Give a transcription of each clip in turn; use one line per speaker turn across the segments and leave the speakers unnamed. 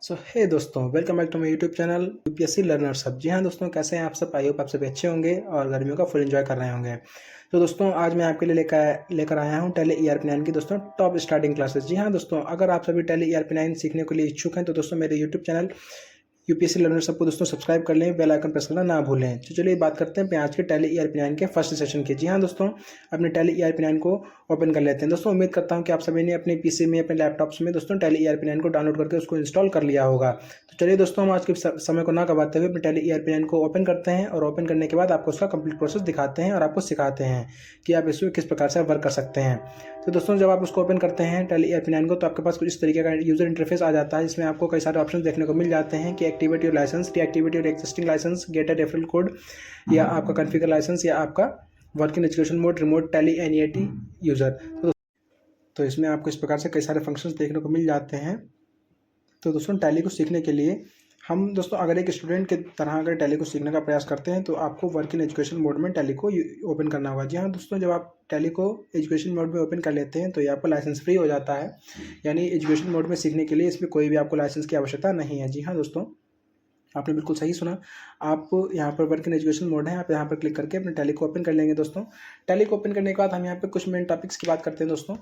सो hey दोस्तों, welcome back to my YouTube channel UPSC learners hub. जी हाँ दोस्तों, कैसे हैं आप सब? आई होप आप सभी अच्छे होंगे और गर्मियों का फुल एंजॉय कर रहे होंगे। तो दोस्तों, आज मैं आपके लिए लेकर आया हूँ टैली ERP9 की दोस्तों टॉप स्टार्टिंग क्लासेस। जी हाँ दोस्तों, अगर आप सभी टैली ERP9 सीखने के लिए इच्छुक हैं तो दोस्तों मेरे यूट्यूब चैनल यूपीएससी लर्नर्स सबको दोस्तों सब्सक्राइब कर लें, बेल आइकन प्रेस करना ना भूलें। तो चलिए बात करते हैं आज के टैली ERP9 के फर्स्ट सेशन की। जी हाँ दोस्तों, अपने टैली ERP9 को ओपन कर लेते हैं। दोस्तों उम्मीद करता हूँ कि आप सभी ने अपने पीसी में, अपने लैपटॉप्स में दोस्तों टैली ERP9 को डाउनलोड करके उसको इंस्टॉल कर लिया होगा। तो चलिए दोस्तों, हम आज के समय को ना गवाते हुए अपने टैली ERP9 को ओपन करते हैं और ओपन करने के बाद आपको उसका कंप्लीट प्रोसेस दिखाते हैं और आपको सिखाते हैं कि आप इसमें किस प्रकार से वर्क कर सकते हैं। तो दोस्तों, जब आप उसको ओपन करते हैं टैली ERP9 को, तो आपके पास कुछ इस तरीके का यूजर इंटरफेस आ जाता है, जिसमें आपको कई सारे ऑप्शन देखने को मिल जाते हैं कि activate your license, deactivate your existing license, get a referral code, या आपका कॉन्फ़िगर लाइसेंस, या आपका work in education mode, remote Tally NEAT user. तो इसमें आपको इस प्रकार से कई सारे फंक्शंस देखने को मिल जाते हैं। तो दोस्तों, टैली को सीखने के लिए हम दोस्तों अगर एक स्टूडेंट के तरह अगर टैली को सीखने का प्रयास करते हैं तो आपको वर्क इन एजुकेशन मोड में टैली को ओपन करना होगा। जी हाँ दोस्तों, जब आप टैली को एजुकेशन मोड में ओपन कर लेते हैं तो ये आपका लाइसेंस फ्री हो जाता है, यानी एजुकेशन मोड में सीखने के लिए इसमें कोई भी आपको लाइसेंस की आवश्यकता नहीं है। जी हाँ दोस्तों, आपने बिल्कुल सही सुना। आप यहाँ पर वर्क इन एजुकेशन मोड है, आप यहाँ पर क्लिक करके अपने टैली को ओपन कर लेंगे। दोस्तों, टैली को ओपन करने के बाद हम यहाँ पर कुछ मेन टॉपिक्स की बात करते हैं दोस्तों,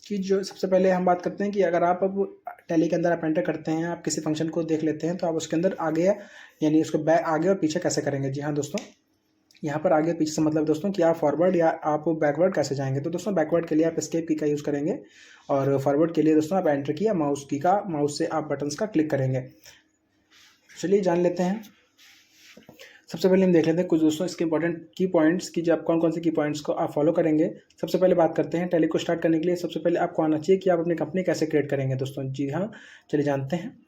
कि जो सबसे पहले हम बात करते हैं कि अगर आप अब टैली के अंदर आप एंटर करते हैं, आप किसी फंक्शन को देख लेते हैं तो आप उसके अंदर आगे यानी उसको आगे और पीछे कैसे करेंगे। जी हाँ दोस्तों, यहाँ पर आगे पीछे से मतलब दोस्तों कि आप फॉरवर्ड या आप बैकवर्ड कैसे जाएंगे। तो दोस्तों, बैकवर्ड के लिए आप एस्केप की का यूज़ करेंगे और फॉरवर्ड के लिए दोस्तों आप एंटर किया माउस से आप बटन्स का क्लिक करेंगे। चलिए जान लेते हैं। सबसे पहले हम देख लेते हैं कुछ दोस्तों इसके इंपॉर्टेंट की पॉइंट्स की, जो आप कौन कौन से की पॉइंट्स को आप फॉलो करेंगे। सबसे पहले बात करते हैं टैली को स्टार्ट करने के लिए सबसे पहले आपको आना चाहिए कि आप अपनी कंपनी कैसे क्रिएट करेंगे दोस्तों। जी हाँ, चलिए जानते हैं।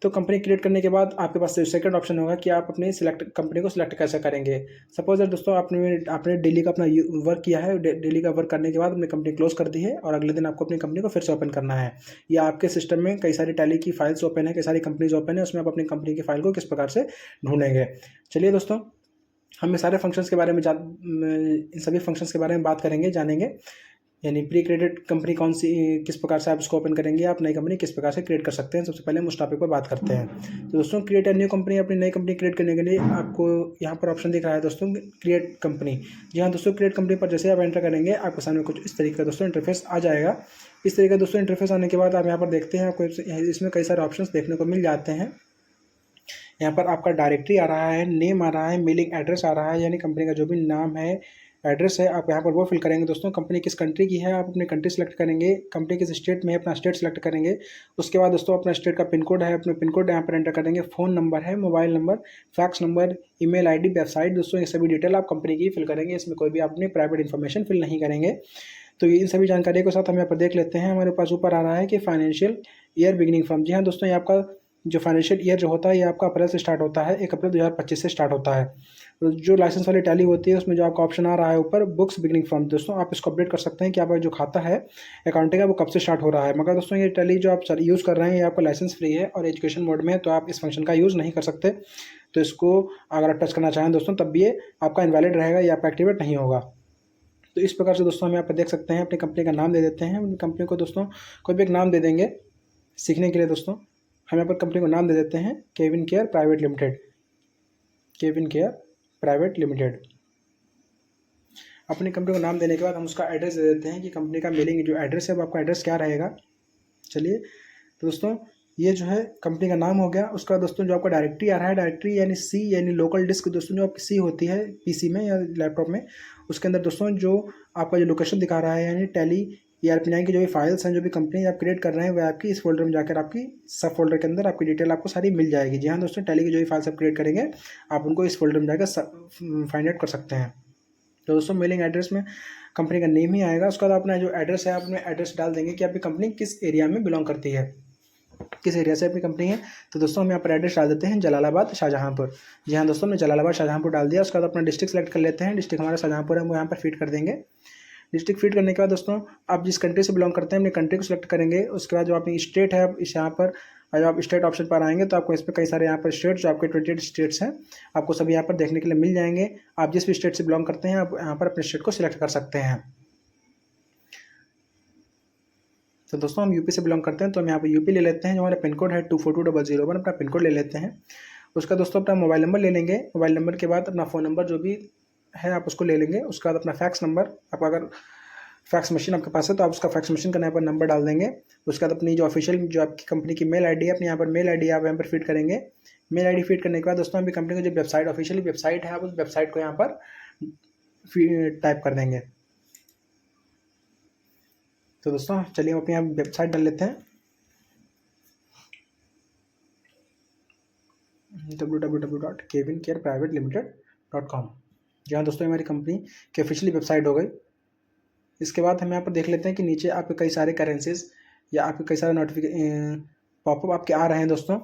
तो कंपनी क्रिएट करने के बाद आपके पास सेकंड ऑप्शन होगा कि आप अपनी कंपनी को सिलेक्ट कैसे करेंगे। सपोज दोस्तों आपने डेली का अपना वर्क किया है, डेली का वर्क करने के बाद अपनी कंपनी क्लोज कर दी है और अगले दिन आपको अपनी कंपनी को फिर से ओपन करना है, या आपके सिस्टम में कई सारी टैली की फाइल्स ओपन है, कई सारी कंपनीज ओपन है, उसमें आप अपनी कंपनी की फाइल को किस प्रकार से ढूंढेंगे। चलिए दोस्तों, हम सारे फंक्शंस के बारे में इन सभी फंक्शंस के बारे में बात करेंगे, जानेंगे। यानी प्री क्रिएटेड कंपनी कौन सी, किस प्रकार से आप उसको ओपन करेंगे, आप नई कंपनी किस प्रकार से क्रिएट कर सकते हैं। सबसे पहले हम उस टॉपिक पर बात करते हैं। तो दोस्तों, क्रिएट अ न्यू कंपनी, अपनी नई कंपनी क्रिएट करने के लिए आपको यहाँ पर ऑप्शन दिख रहा है दोस्तों, क्रिएट कंपनी। जी हाँ दोस्तों, क्रिएट कंपनी पर जैसे आप एंटर करेंगे आपके सामने कुछ इस तरीके का दोस्तों इंटरफेस आ जाएगा। इस तरीके का दोस्तों इंटरफेस आने के बाद आप यहाँ पर देखते हैं, आपको इसमें कई सारे ऑप्शन देखने को मिल जाते हैं। यहाँ पर आपका डायरेक्टरी आ रहा है, नेम आ रहा है, मेलिंग एड्रेस आ रहा है, यानी कंपनी का जो भी नाम है, एड्रेस है, आप यहाँ पर वो फिल करेंगे। दोस्तों, कंपनी किस कंट्री की है आप अपनी कंट्री सेलेक्ट करेंगे, कंपनी किस स्टेट में है अपना स्टेट सेलेक्ट करेंगे। उसके बाद दोस्तों अपना स्टेट का पिन कोड है, अपना पिन कोड यहाँ पर एंटर करेंगे। फ़ोन नंबर है, mobile number, fax number, email ID, website, दोस्तों ये सभी डिटेल आप कंपनी की फिल करेंगे। इसमें कोई भी आप अपनी प्राइवेट इन्फॉर्मेशन फिल नहीं करेंगे। तो इन सभी जानकारी के साथ हम यहाँ पर देख लेते हैं। हमारे पास ऊपर आ रहा है कि फाइनेंशियल ईयर बिगिनिंग फ्रॉम। जी हाँ दोस्तों, ये आपका जो फाइनेंशियल ईयर जो होता है ये आपका अप्रैल से स्टार्ट होता है, 1 अप्रैल 2025 से स्टार्ट होता है। तो जो लाइसेंस वाली टैली होती है उसमें जो आपका ऑप्शन आ रहा है ऊपर, बुक्स बिगिनिंग फ्रॉम, दोस्तों आप इसको अपडेट कर सकते हैं कि आपका जो खाता है अकाउंटिंग का वो कब से स्टार्ट हो रहा है। मगर दोस्तों, ये टैली जो आप यूज़ कर रहे हैं ये आपका लाइसेंस फ्री है और एजुकेशन मोड में है, तो आप इस फंक्शन का यूज़ नहीं कर सकते। तो इसको अगर आप टच करना चाहें दोस्तों तब भी ये आपका इनवैलिड रहेगा, या आपका एक्टिवेट नहीं होगा। तो इस प्रकार से दोस्तों हम यहाँ पर देख सकते हैं, अपनी कंपनी का नाम दे देते हैं। अपनी कंपनी को दोस्तों कोई भी एक नाम दे देंगे सीखने के लिए। दोस्तों, हम यहाँ पर कंपनी को नाम दे देते हैं Kevin care private limited, Kevin care private limited. अपनी कंपनी को नाम देने के बाद हम उसका एड्रेस दे देते हैं कि कंपनी का मेलिंग जो एड्रेस है वो आपका एड्रेस क्या रहेगा। चलिए, तो दोस्तों ये जो है कंपनी का नाम हो गया। उसका दोस्तों जो आपका डायरेक्टरी आ रहा है, डायरेक्टरी यानी सी यानी लोकल डिस्क दोस्तों, जो आपकी सी होती है पीसी में या लैपटॉप में, उसके अंदर दोस्तों जो आपका जो लोकेशन दिखा रहा है, यानी टैली ERP9 की जो भी फाइल्स हैं, जो भी कंपनी आप क्रिएट कर रहे हैं, वह आपकी इस फोल्डर में जाकर आपकी सब फोल्डर के अंदर आपकी डिटेल आपको सारी मिल जाएगी। जी हाँ दोस्तों, टैली की जो भी फाइल्स आप क्रिएट करेंगे आप उनको इस फोल्डर में जाकर फाइंड आउट कर सकते हैं। तो दोस्तों, मेलिंग एड्रेस में कंपनी का नेम ही आएगा। उसके बाद अपना जो एड्रेस है, आप अपने एड्रेस डाल देंगे कि आपकी कंपनी किस एरिया में बिलोंग करती है, किस एरिया से अपनी कंपनी है। तो दोस्तों हम यहाँ पर एड्रेस डाल देते हैं जलालाबाद शाहजहाँपुर। जी हाँ दोस्तों, हमने जलालाबाद शाहजहाँपुर डाल दिया। उसके बाद अपना डिस्ट्रिक्ट सेलेक्ट कर लेते हैं, डिस्ट्रिक्ट हमारा शाहजहाँपुर है, वो यहाँ पर फीड कर देंगे। डिस्ट्रिक्ट फीड करने के बाद दोस्तों आप जिस कंट्री से बिलोंग करते हैं अपनी कंट्री को सिलेक्ट करेंगे। उसके बाद जो अपनी स्टेट है, इस यहाँ पर जब आप स्टेट ऑप्शन पर आएंगे तो आपको इसमें कई सारे यहाँ पर स्टेट, जो आपके 28 स्टेट्स हैं, आपको सभी यहाँ पर देखने के लिए मिल जाएंगे। आप जिस भी स्टेट से बिलोंग करते हैं आप यहाँ पर अपने स्टेट को सिलेक्ट कर सकते हैं। तो दोस्तों हम यूपी से बिलोंग करते हैं, तो हम यहाँ पर यूपी ले लेते हैं। जो हमारा पिन कोड है 242001, अपना पिन कोड ले लेते हैं। उसका दोस्तों अपना मोबाइल नंबर ले लेंगे। मोबाइल नंबर के बाद अपना फ़ोन नंबर जो भी है आप उसको ले लेंगे। उसके बाद अपना फैक्स नंबर, आपका अगर फैक्स मशीन आपके पास है तो आप उसका फैक्स मशीन का यहाँ पर नंबर डाल देंगे। उसके बाद अपनी जो ऑफिशियल जो आपकी कंपनी की मेल आईडी है, अपनी यहाँ पर मेल आईडी आप यहाँ पर फीड करेंगे। मेल आईडी फीड करने के बाद दोस्तों अभी कंपनी की जो वेबसाइट ऑफिशियली वेबसाइट है, आप उस वेबसाइट को यहाँ पर टाइप कर देंगे। तो दोस्तों चलिए हम अपनी यहाँ वेबसाइट डाल लेते हैं, www.kevincareprivatelimited.com। जहाँ दोस्तों हमारी कंपनी की ऑफिशियली वेबसाइट हो गई। इसके बाद हम यहाँ पर देख लेते हैं कि नीचे आपके कई सारे करेंसीज या आपके कई सारे पॉपअप आपके आ रहे हैं दोस्तों।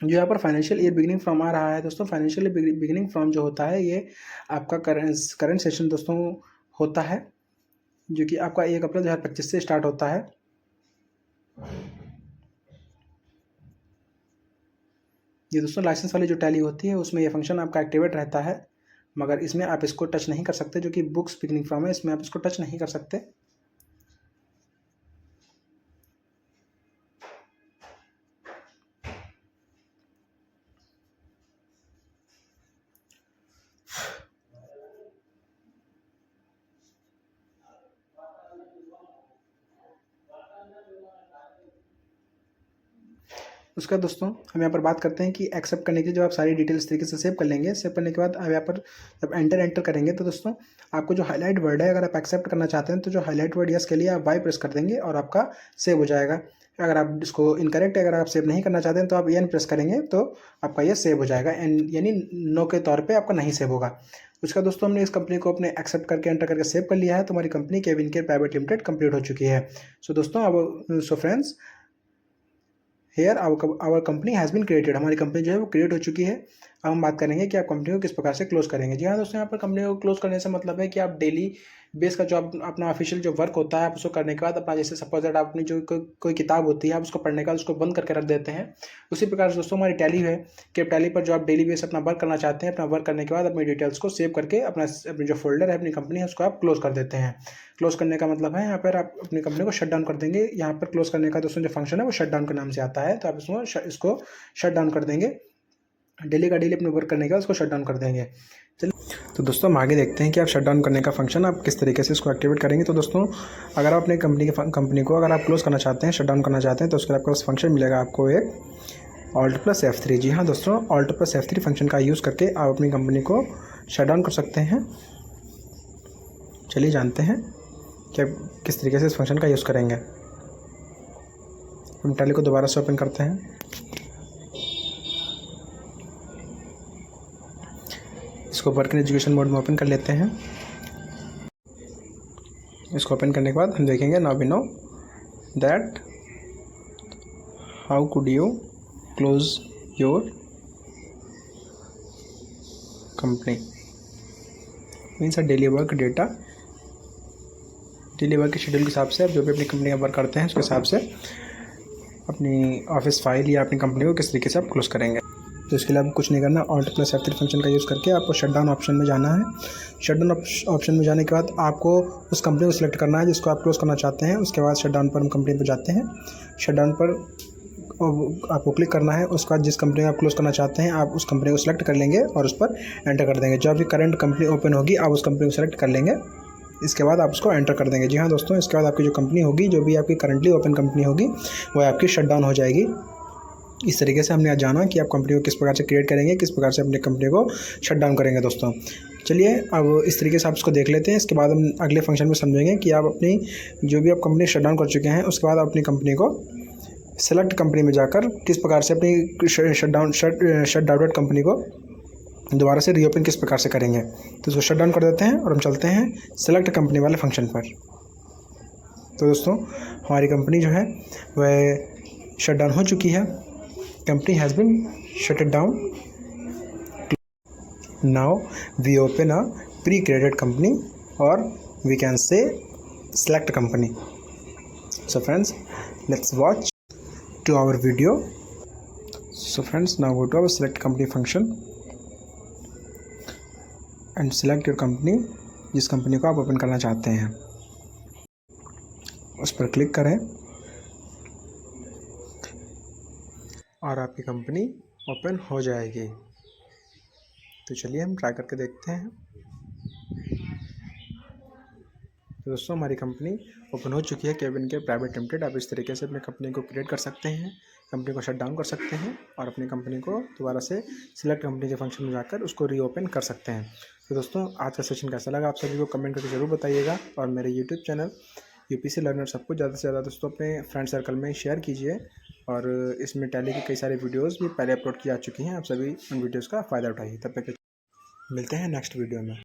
जो यहाँ पर फाइनेंशियल ईयर बिगिनिंग फ्रॉम आ रहा है दोस्तों, फाइनेंशियल बिगिनिंग फ्रॉम जो होता है ये आपका करंट सेशन दोस्तों होता है, जो कि आपका 1 अप्रैल 2025 से स्टार्ट होता है। ये दोस्तों लाइसेंस वाली जो टैली होती है उसमें ये फंक्शन आपका एक्टिवेट रहता है, मगर इसमें आप इसको टच नहीं कर सकते। जो कि बुक्स बिगिनिंग फ्रॉम है, इसमें आप इसको टच नहीं कर सकते। उसका दोस्तों हम यहाँ पर बात करते हैं कि एक्सेप्ट करने के लिए जो आप सारी डिटेल्स तरीके से सेव कर लेंगे। सेव करने के बाद आप यहाँ पर जब एंटर करेंगे तो दोस्तों आपको जो हाईलाइट वर्ड है, अगर आप एक्सेप्ट करना चाहते हैं तो जो हाईलाइट वर्ड यस के लिए आप वाई प्रेस कर देंगे और आपका सेव हो जाएगा। अगर आप इसको इनकरेक्ट अगर आप सेव नहीं करना चाहते हैं तो आप एन प्रेस करेंगे तो आपका ये सेव हो जाएगा, यानी नो के तौर पर आपका नहीं सेव होगा। उसका दोस्तों हमने इस कंपनी को अपने एक्सेप्ट करके एंटर करके सेव कर लिया है, तो हमारी company Kevin care private limited complete हो चुकी है। सो दोस्तों अब friends here our company has been created, हमारी कंपनी जो है वो क्रिएट हो चुकी है। अब हम बात करेंगे कि आप कंपनी को किस प्रकार से क्लोज करेंगे। जी हाँ दोस्तों, यहाँ पर कंपनी को क्लोज करने से मतलब है कि आप डेली बेस का जो अपना ऑफिशियल जो वर्क होता है आप उसको करने के बाद अपना, जैसे सपोज दैट आप अपनी जो कोई किताब होती है आप उसको पढ़ने के बाद उसको बंद करके रख देते हैं। उसी प्रकार से दोस्तों हमारी टैली है कि टैली पर जो आप डेली बेस अपना वर्क करना चाहते हैं, अपना वर्क करने के बाद अपनी डिटेल्स को सेव करके अपनी जो फोल्डर है अपनी कंपनी है उसको आप क्लोज कर देते हैं। क्लोज करने का मतलब है यहाँ पर आप अपनी कंपनी को शट डाउन कर देंगे। यहाँ पर क्लोज करने का दोस्तों जो फंक्शन है वो शट डाउन के नाम से आता है, तो आप इसको शट डाउन कर देंगे। डेली का डेली अपने वर्क करने का उसको शट डाउन कर देंगे। चलिए तो दोस्तों हम आगे देखते हैं कि आप शट डाउन करने का फंक्शन आप किस तरीके से इसको एक्टिवेट करेंगे। तो दोस्तों अगर आप अपने कंपनी को अगर आप क्लोज करना चाहते हैं, शट डाउन करना चाहते हैं, तो उसके लिए आपको उस फंक्शन मिलेगा आपको एक Alt+F3। जी हाँ दोस्तों, Alt+F3 फंक्शन का यूज़ करके आप अपनी कंपनी को शट डाउन कर सकते हैं। चलिए जानते हैं कि आप किस तरीके से इस फंक्शन का यूज़ करेंगे। हम टैली को दोबारा से ओपन करते हैं। इसको वर्क इन एजुकेशन मोड में ओपन कर लेते हैं। इसको ओपन करने के बाद हम देखेंगे now we know that how could you close your company. Means daily work data, daily work के शेड्यूल के हिसाब से आप जो भी अपनी कंपनी का वर्क करते हैं उसके हिसाब से अपनी ऑफिस फाइल या अपनी कंपनी को किस तरीके से आप क्लोज करेंगे। तो इसके लिए आपको कुछ नहीं करना, Alt+F3 फंक्शन का यूज़ करके आपको शट डाउन ऑप्शन में जाना है। शट डाउन ऑप्शन में जाने के बाद आपको उस कंपनी को सिलेक्ट करना है जिसको आप क्लोज करना चाहते हैं। उसके बाद शट डाउन पर हम कंपनी पर जाते हैं। शट डाउन पर आपको क्लिक करना है। उसके बाद जिस कंपनी को आप क्लोज करना चाहते हैं आप उस कंपनी को सिलेक्ट कर लेंगे और उस पर एंटर कर देंगे। जब भी करंट कंपनी ओपन होगी आप उस कंपनी को सिलेक्ट कर लेंगे। इसके बाद आप उसको एंटर कर देंगे। जी हाँ दोस्तों, इसके बाद आपकी जो कंपनी होगी, जो भी आपकी करंटली ओपन कंपनी होगी, वो आपकी शट डाउन हो जाएगी। इस तरीके से हमने आज जाना कि आप कंपनी को किस प्रकार से क्रिएट करेंगे, किस प्रकार से अपनी कंपनी को शट डाउन करेंगे दोस्तों। चलिए अब इस तरीके से आप इसको देख लेते हैं। इसके बाद हम अगले फंक्शन में समझेंगे कि आप अपनी जो भी आप कंपनी शट डाउन कर चुके हैं उसके बाद अपनी कंपनी को सेलेक्ट कंपनी में जाकर किस प्रकार से अपनी शट डाउन कंपनी को दोबारा से रीओपन किस प्रकार से करेंगे। तो इसको शट डाउन कर देते हैं और हम चलते हैं सेलेक्ट कंपनी वाले फंक्शन पर। तो दोस्तों हमारी कंपनी जो है वह शट डाउन हो चुकी है। Company has been shut down. Now we open a pre created company और we can say select company. So friends let's watch to our video. So friends, now go to our select company function and select your company, जिस company को आप open करना चाहते हैं उस पर click करें। और आपकी कंपनी ओपन हो जाएगी। तो चलिए हम ट्राई करके देखते हैं। तो दोस्तों हमारी कंपनी ओपन हो चुकी है केविन के प्राइवेट लिमिटेड। आप इस तरीके से अपनी कंपनी को क्रिएट कर सकते हैं, कंपनी को शट डाउन कर सकते हैं और अपनी कंपनी को दोबारा से सिलेक्ट कंपनी के फंक्शन में जाकर उसको रीओपन कर सकते हैं। तो दोस्तों आज का सेशन कैसा लगा आप सभी को कमेंट करके ज़रूर बताइएगा और मेरे यूट्यूब चैनल यूपीएससी लर्नर सबको ज़्यादा से ज़्यादा दोस्तों अपने फ्रेंड सर्कल में शेयर कीजिए। और इसमें टैली की कई सारी वीडियोज़ भी पहले अपलोड की जा चुकी हैं, आप सभी उन वीडियोज़ का फ़ायदा उठाइए। तब तक मिलते हैं नेक्स्ट वीडियो में।